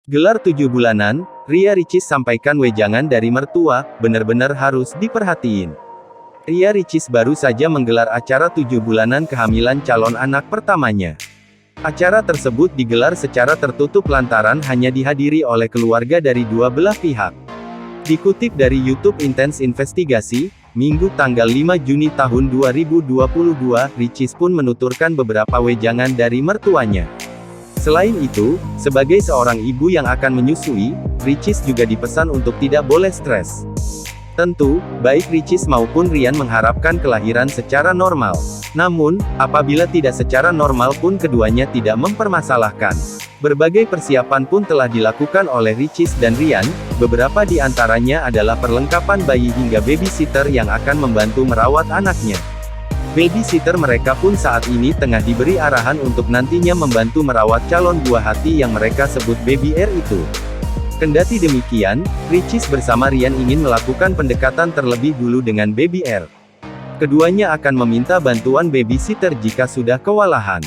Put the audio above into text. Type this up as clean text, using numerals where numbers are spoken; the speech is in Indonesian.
Gelar 7 bulanan, Ria Ricis sampaikan wejangan dari mertua, benar-benar harus diperhatiin. Ria Ricis baru saja menggelar acara 7 bulanan kehamilan calon anak pertamanya. Acara tersebut digelar secara tertutup lantaran hanya dihadiri oleh keluarga dari dua belah pihak. Dikutip dari YouTube Intense Investigasi, Minggu tanggal 5 Juni tahun 2022, Ricis pun menuturkan beberapa wejangan dari mertuanya. Selain itu, sebagai seorang ibu yang akan menyusui, Ricis juga dipesan untuk tidak boleh stres. Tentu, baik Ricis maupun Rian mengharapkan kelahiran secara normal. Namun, apabila tidak secara normal pun keduanya tidak mempermasalahkan. Berbagai persiapan pun telah dilakukan oleh Ricis dan Rian, beberapa di antaranya adalah perlengkapan bayi hingga babysitter yang akan membantu merawat anaknya. Babysitter mereka pun saat ini tengah diberi arahan untuk nantinya membantu merawat calon buah hati yang mereka sebut Baby R itu. Kendati demikian, Ricis bersama Rian ingin melakukan pendekatan terlebih dulu dengan Baby R. Keduanya akan meminta bantuan babysitter jika sudah kewalahan.